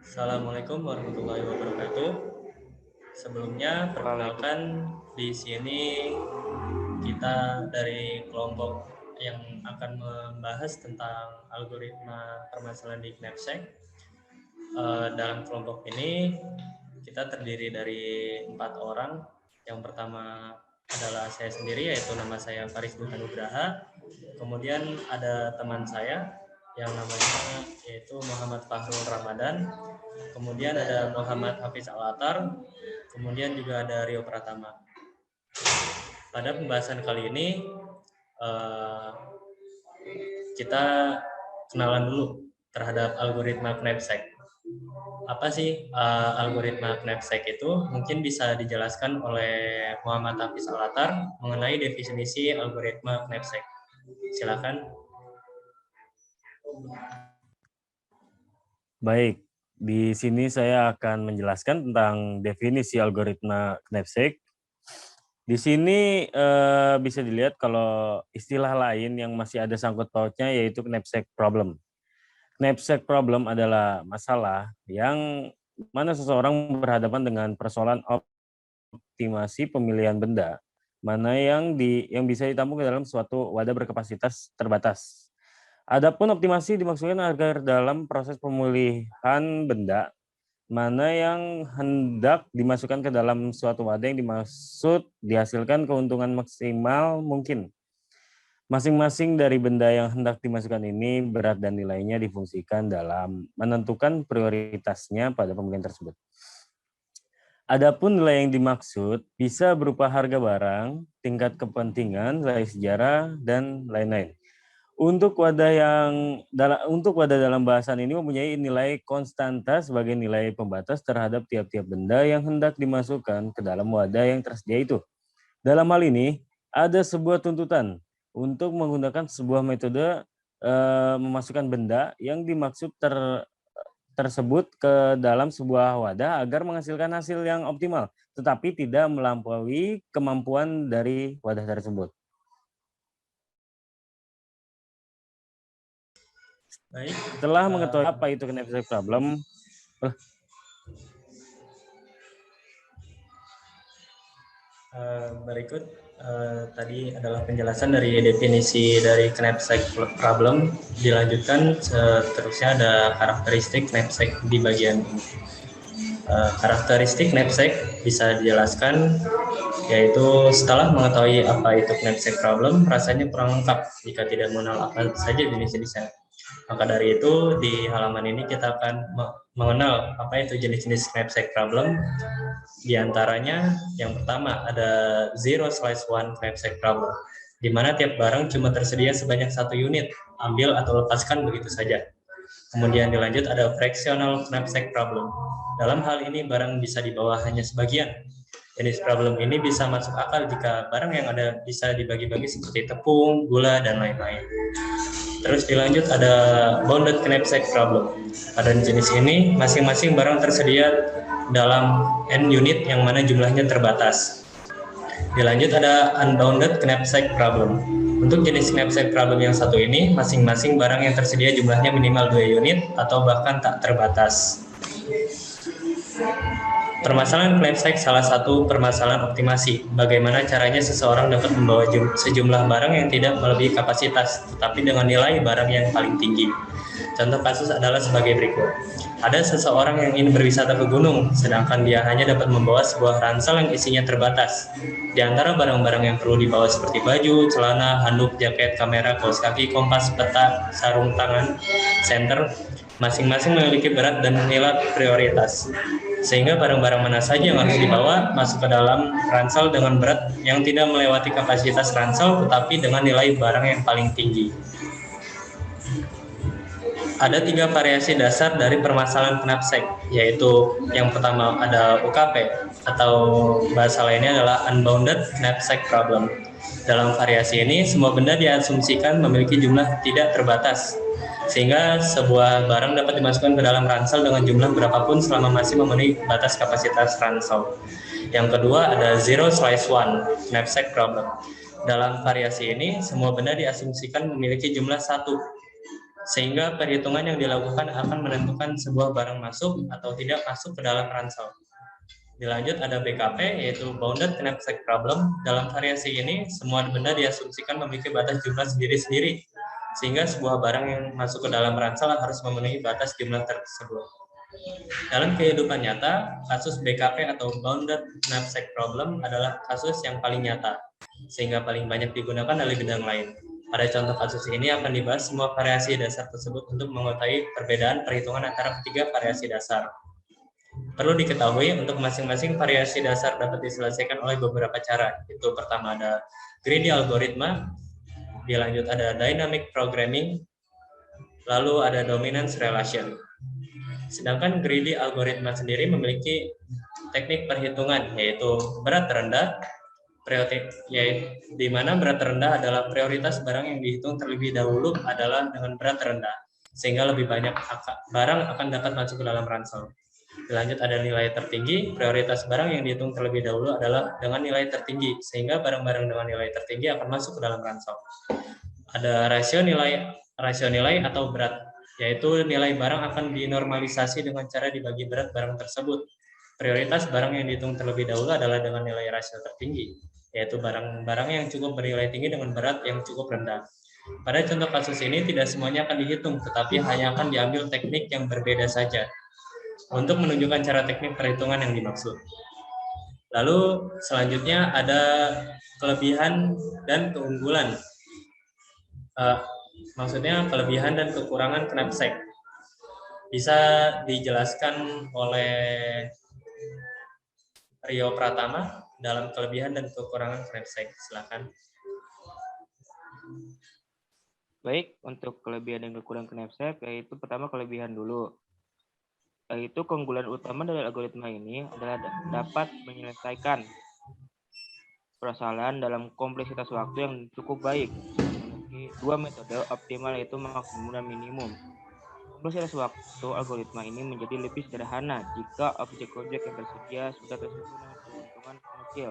Assalamualaikum warahmatullahi wabarakatuh. Sebelumnya, Waalaikumsalam. perkenalkan di sini kita dari kelompok yang akan membahas tentang algoritma permasalahan di Knapsack. Dalam kelompok ini kita terdiri dari 4 orang. Yang pertama adalah saya sendiri, yaitu nama saya Faris Duta Nugraha. Kemudian ada teman saya yang namanya yaitu Muhammad Fahrul Ramadan. Kemudian ada Muhammad Hafiz Al-Atar. Kemudian juga ada Rio Pratama. Pada pembahasan kali ini kita kenalan dulu terhadap algoritma Knapsack. Apa sih algoritma Knapsack itu? Mungkin bisa dijelaskan oleh Muhammad Hafiz Al-Atar mengenai definisi algoritma Knapsack. Silakan. Baik, di sini saya akan menjelaskan tentang definisi algoritma Knapsack. Di sini bisa dilihat kalau istilah lain yang masih ada sangkut pautnya yaitu Knapsack problem. Knapsack problem adalah masalah yang mana seseorang berhadapan dengan persoalan optimasi pemilihan benda, mana yang bisa ditampung ke dalam suatu wadah berkapasitas terbatas. Adapun optimasi dimaksudkan agar dalam proses pemulihan benda, mana yang hendak dimasukkan ke dalam suatu wadah yang dimaksud dihasilkan keuntungan maksimal mungkin. Masing-masing dari benda yang hendak dimasukkan ini berat dan nilainya difungsikan dalam menentukan prioritasnya pada pemilihan tersebut. Adapun nilai yang dimaksud bisa berupa harga barang, tingkat kepentingan, nilai sejarah, dan lain-lain. Untuk wadah dalam bahasan ini mempunyai nilai konstanta sebagai nilai pembatas terhadap tiap-tiap benda yang hendak dimasukkan ke dalam wadah yang tersedia itu. Dalam hal ini, ada sebuah tuntutan untuk menggunakan sebuah metode memasukkan benda yang dimaksud tersebut ke dalam sebuah wadah agar menghasilkan hasil yang optimal, tetapi tidak melampaui kemampuan dari wadah tersebut. Baik. Setelah mengetahui apa itu Knapsack problem, berikut tadi adalah penjelasan dari definisi dari Knapsack problem. Dilanjutkan seterusnya ada karakteristik Knapsack di bagian ini. Karakteristik knapsack bisa dijelaskan, yaitu setelah mengetahui apa itu knapsack problem, rasanya kurang lengkap jika tidak mengenal apa saja jenis-jenisnya. Maka dari itu di halaman ini kita akan mengenal apa itu jenis-jenis knapsack problem. Di antaranya yang pertama ada zero slice one knapsack problem, di mana tiap barang cuma tersedia sebanyak 1 unit, ambil atau lepaskan begitu saja. Kemudian dilanjut ada fractional knapsack problem. Dalam hal ini barang bisa dibawa hanya sebagian. Jenis problem ini bisa masuk akal jika barang yang ada bisa dibagi-bagi seperti tepung, gula, dan lain-lain. Terus dilanjut ada bounded knapsack problem. Pada jenis ini masing-masing barang tersedia dalam n unit yang mana jumlahnya terbatas. Dilanjut ada unbounded knapsack problem. Untuk jenis knapsack problem yang satu ini, masing-masing barang yang tersedia jumlahnya minimal 2 unit atau bahkan tak terbatas. Permasalahan knapsack salah satu permasalahan optimasi. Bagaimana caranya seseorang dapat membawa sejumlah barang yang tidak melebihi kapasitas, tetapi dengan nilai barang yang paling tinggi. Contoh kasus adalah sebagai berikut. Ada seseorang yang ingin berwisata ke gunung, sedangkan dia hanya dapat membawa sebuah ransel yang isinya terbatas. Di antara barang-barang yang perlu dibawa seperti baju, celana, handuk, jaket, kamera, kaos kaki, kompas, peta, sarung tangan, senter, masing-masing memiliki berat dan nilai prioritas. Sehingga barang-barang mana saja yang harus dibawa masuk ke dalam ransel dengan berat yang tidak melewati kapasitas ransel, tetapi dengan nilai barang yang paling tinggi. Ada 3 variasi dasar dari permasalahan knapsack, yaitu yang pertama ada UKP atau bahasa lainnya adalah unbounded knapsack problem. Dalam variasi ini, semua benda diasumsikan memiliki jumlah tidak terbatas, sehingga sebuah barang dapat dimasukkan ke dalam ransel dengan jumlah berapapun selama masih memenuhi batas kapasitas ransel. Yang kedua ada zero slice one knapsack problem. Dalam variasi ini, semua benda diasumsikan memiliki jumlah 1, sehingga perhitungan yang dilakukan akan menentukan sebuah barang masuk atau tidak masuk ke dalam ransel. Dilanjut ada BKP, yaitu Bounded Knapsack Problem. Dalam variasi ini, semua benda diasumsikan memiliki batas jumlah sendiri-sendiri, sehingga sebuah barang yang masuk ke dalam ransel harus memenuhi batas jumlah tersebut. Dalam kehidupan nyata, kasus BKP atau Bounded Knapsack Problem adalah kasus yang paling nyata, sehingga paling banyak digunakan dari bidang lain. Pada contoh kasus ini akan dibahas semua variasi dasar tersebut untuk mengetahui perbedaan perhitungan antara ketiga variasi dasar. Perlu diketahui untuk masing-masing variasi dasar dapat diselesaikan oleh beberapa cara. Itu pertama ada greedy algoritma, dilanjut ada dynamic programming, lalu ada dominance relation. Sedangkan greedy algoritma sendiri memiliki teknik perhitungan yaitu berat rendah, di mana berat rendah adalah prioritas barang yang dihitung terlebih dahulu adalah dengan berat rendah, sehingga lebih banyak barang akan dapat masuk ke dalam ransel. Dilanjut ada nilai tertinggi, prioritas barang yang dihitung terlebih dahulu adalah dengan nilai tertinggi, sehingga barang-barang dengan nilai tertinggi akan masuk ke dalam ransel. Ada rasio nilai atau berat, yaitu nilai barang akan dinormalisasi dengan cara dibagi berat barang tersebut. Prioritas barang yang dihitung terlebih dahulu adalah dengan nilai rasio tertinggi, yaitu barang-barang yang cukup bernilai tinggi dengan berat yang cukup rendah. Pada contoh kasus ini tidak semuanya akan dihitung, tetapi hanya akan diambil teknik yang berbeda saja untuk menunjukkan cara teknik perhitungan yang dimaksud. Lalu selanjutnya ada kelebihan dan keunggulan. Maksudnya kelebihan dan kekurangan knapsack. Bisa dijelaskan oleh Rio Pratama dalam kelebihan dan kekurangan knapsack. Silakan. Baik, untuk kelebihan dan kekurangan knapsack, yaitu pertama kelebihan dulu. Yaitu keunggulan utama dari algoritma ini adalah dapat menyelesaikan permasalahan dalam kompleksitas waktu yang cukup baik. Memiliki dua metode optimal yaitu maksimum dan minimum. Kompleksitas waktu algoritma ini menjadi lebih sederhana jika objek-objek yang tersedia sudah tersusun dengan keuntungan kecil.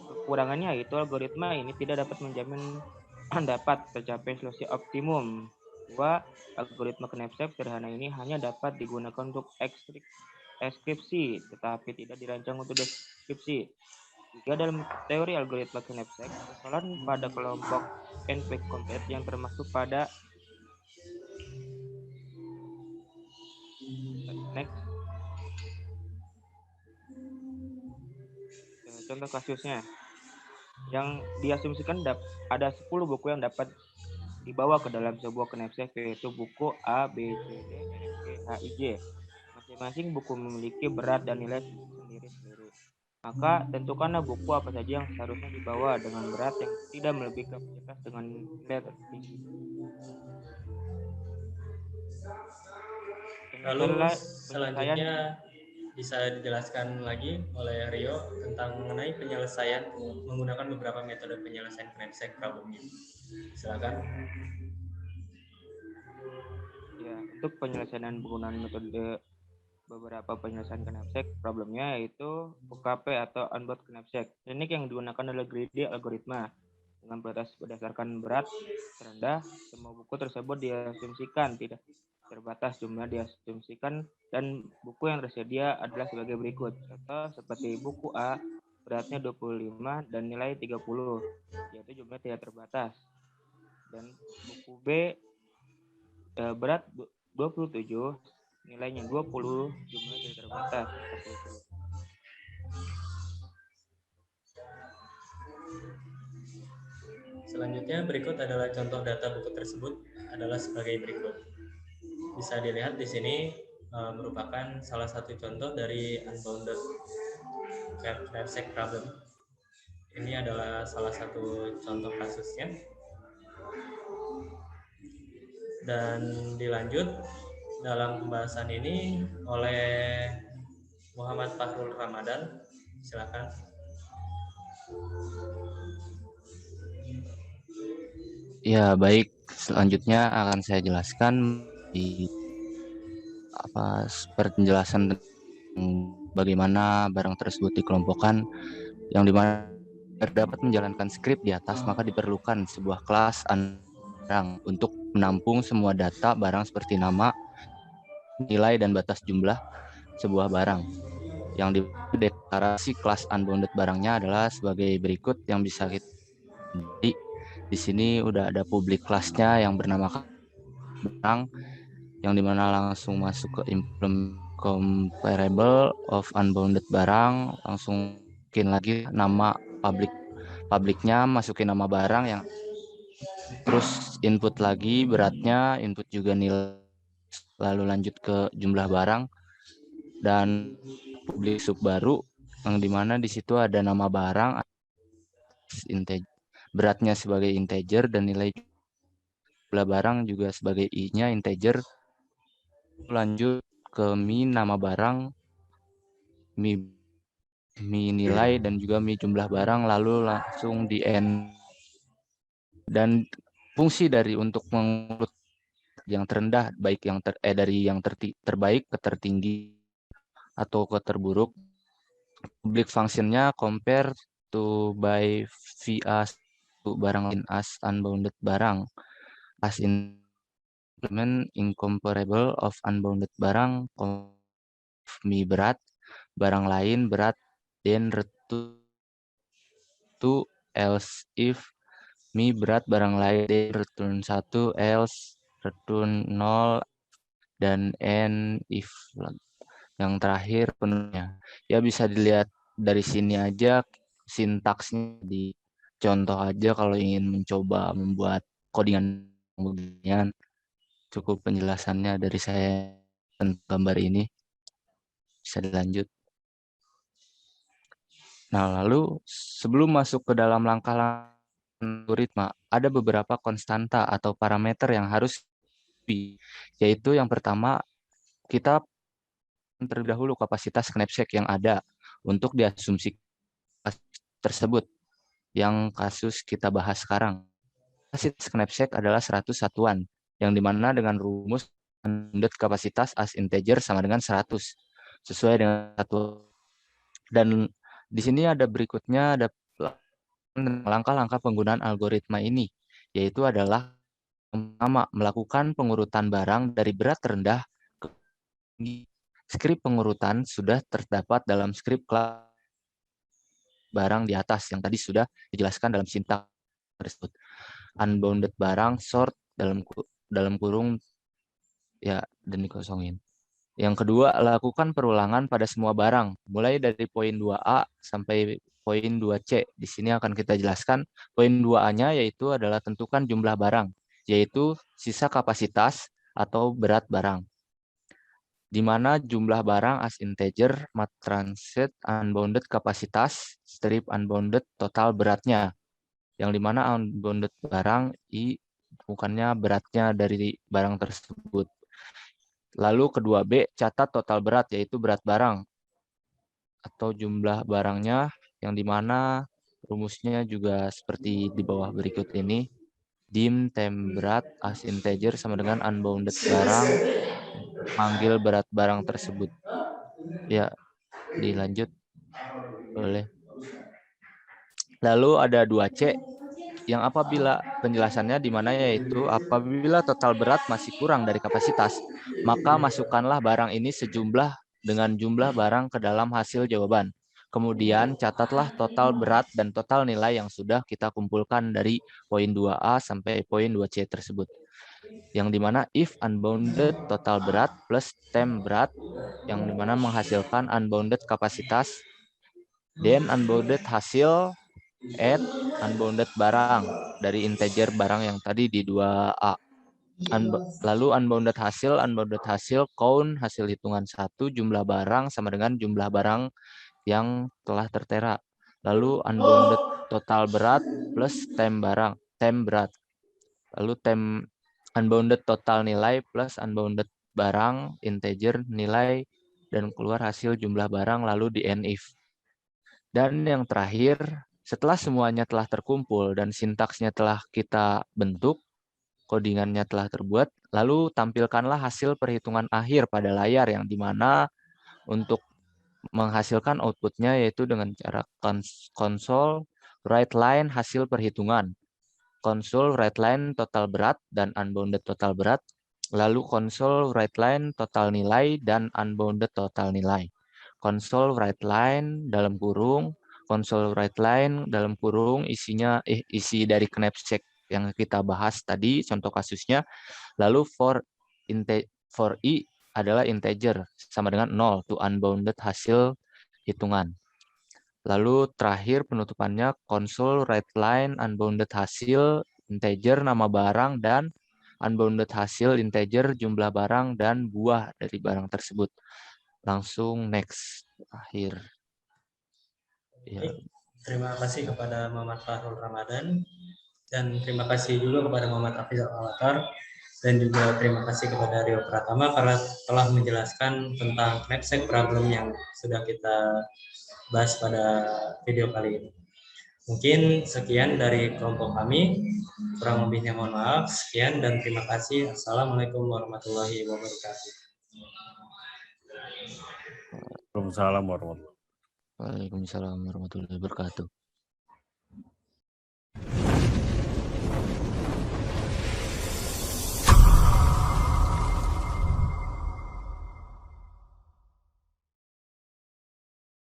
Kekurangannya yaitu algoritma ini tidak dapat menjamin dapat tercapai solusi optimum. Dua, algoritma knapsack sederhana ini hanya dapat digunakan untuk ekskripsi, tetapi tidak dirancang untuk deskripsi. Jika dalam teori algoritma knapsack, persoalan pada kelompok NP-complete yang termasuk pada next. Contoh kasusnya, yang diasumsikan ada 10 buku yang dapat dibawa ke dalam sebuah knapsack, yaitu buku A, B, C, D, E, F, G, H, I, J. Masing-masing buku memiliki berat dan nilai sendiri-sendiri. Maka tentukanlah buku apa saja yang seharusnya dibawa dengan berat yang tidak melebihi kapasitas dengan nilai tertinggi. Lalu selanjutnya bisa dijelaskan lagi oleh Rio tentang mengenai penyelesaian menggunakan beberapa metode penyelesaian knapsack problemnya. Silakan. Ya, untuk penyelesaian penggunaan metode beberapa penyelesaian knapsack problemnya yaitu UKP atau Unbound Knapsack. Teknik yang digunakan adalah greedy algoritma dengan batas berdasarkan berat terendah. Semua buku tersebut diasumsikan tidak terbatas jumlah diasumsikan dan buku yang tersedia adalah sebagai berikut. Contoh seperti buku A beratnya 25 dan nilai 30, yaitu jumlah tidak terbatas. Dan buku B berat 27, nilainya 20, jumlah tidak terbatas. Seperti itu. Selanjutnya berikut adalah contoh data buku tersebut adalah sebagai berikut. Bisa dilihat di sini merupakan salah satu contoh dari unbounded knapsack problem. Ini adalah salah satu contoh kasusnya. Dan dilanjut dalam pembahasan ini oleh Muhammad Fahrul Ramadan. Silakan. Ya, baik. Selanjutnya akan saya jelaskan di penjelasan bagaimana barang tersebut dikelompokkan, yang dimana dapat menjalankan skrip di atas, maka diperlukan sebuah kelas barang untuk menampung semua data barang seperti nama, nilai, dan batas jumlah sebuah barang. Yang deklarasi kelas unbounded barangnya adalah sebagai berikut yang bisa kita di sini udah ada public kelasnya yang bernama barang, yang dimana langsung masuk ke implement comparable of unbounded barang, langsung masukin lagi nama publiknya, masukin nama barang, yang terus input lagi beratnya, input juga nilai, lalu lanjut ke jumlah barang, dan publik sub baru yang dimana di situ ada nama barang, beratnya sebagai integer dan nilai jumlah barang juga sebagai i-nya integer. Lanjut ke nama barang, nilai, dan juga jumlah barang, lalu langsung di end. Dan fungsi dari untuk mengurut yang terendah baik yang dari yang terbaik ke tertinggi atau ke terburuk, public functionnya compare to by via to barang lain as unbounded barang, as implement incomparable of unbounded barang, berat, barang lain berat, then return to else if berat barang lain, then return 1, else return 0, dan end if yang terakhir penuhnya. Ya bisa dilihat dari sini aja sintaksnya, di contoh aja kalau ingin mencoba membuat codingan beginian. Cukup penjelasannya dari saya tentang gambar ini. Bisa dilanjut. Nah, lalu sebelum masuk ke dalam langkah algoritma, ada beberapa konstanta atau parameter yang harus yaitu yang pertama, kita terlebih dahulu kapasitas knapsack yang ada untuk diasumsi tersebut, yang kasus kita bahas sekarang. Kapasitas knapsack adalah 100 satuan, yang dimana dengan rumus kapasitas as integer sama dengan 100, sesuai dengan satu. Dan di sini ada berikutnya, ada langkah-langkah penggunaan algoritma ini, yaitu adalah pertama, melakukan pengurutan barang dari berat terendah ke tinggi. Skrip pengurutan sudah terdapat dalam skrip kelas barang di atas yang tadi sudah dijelaskan dalam sintaks tersebut. Unbounded barang sort dalam kurung ya dan dikosongin. Yang kedua, lakukan perulangan pada semua barang, mulai dari poin 2A sampai poin 2C. Di sini akan kita jelaskan poin 2A-nya, yaitu adalah tentukan jumlah barang, yaitu sisa kapasitas atau berat barang. Di mana jumlah barang as integer, mat transit, unbounded kapasitas, strip unbounded total beratnya. Yang dimana unbounded barang, I bukannya beratnya dari barang tersebut. Lalu kedua B, catat total berat, yaitu berat barang atau jumlah barangnya, yang dimana rumusnya juga seperti di bawah berikut ini. Dim tem berat as integer sama dengan unbounded barang, manggil berat barang tersebut. Ya, dilanjut boleh. Lalu ada 2C, yang apabila penjelasannya di mana, yaitu apabila total berat masih kurang dari kapasitas, maka masukkanlah barang ini sejumlah dengan jumlah barang ke dalam hasil jawaban. Kemudian catatlah total berat dan total nilai yang sudah kita kumpulkan dari poin 2A sampai poin 2C tersebut. Yang dimana if unbounded total berat plus tem berat, yang dimana menghasilkan unbounded kapasitas, then unbounded hasil add unbounded barang dari integer barang yang tadi di 2A. Lalu unbounded hasil count hasil hitungan 1, jumlah barang sama dengan jumlah barang yang telah tertera. Lalu unbounded total berat plus tem berat. Lalu unbounded total nilai plus unbounded barang integer nilai, dan keluar hasil jumlah barang, lalu di end if. Dan yang terakhir, setelah semuanya telah terkumpul dan sintaksnya telah kita bentuk, codingannya telah terbuat, lalu tampilkanlah hasil perhitungan akhir pada layar, yang dimana untuk menghasilkan outputnya yaitu dengan cara console write line hasil perhitungan. konsol right line total berat dan unbounded total berat, lalu konsol right line total nilai dan unbounded total nilai. Konsol right line dalam kurung, konsol right line dalam kurung isinya isi dari knapsack yang kita bahas tadi contoh kasusnya. Lalu for i adalah integer sama dengan 0 to unbounded hasil hitungan. Lalu terakhir penutupannya konsol right line unbounded hasil integer nama barang dan unbounded hasil integer jumlah barang dan buah dari barang tersebut. Langsung next akhir. Ya. Baik, terima kasih kepada Muhammad Fahrul Ramadan dan terima kasih juga kepada Muhammad Hafizal Alatar dan juga terima kasih kepada Rio Pratama karena telah menjelaskan tentang knapsack problem yang sudah kita bahas pada video kali ini. Mungkin sekian dari kelompok kami, kurang lebihnya mohon maaf. Sekian dan terima kasih. Assalamualaikum warahmatullahi wabarakatuh. Waalaikumsalam warahmatullahi Waalaikumsalam warahmatullahi wabarakatuh.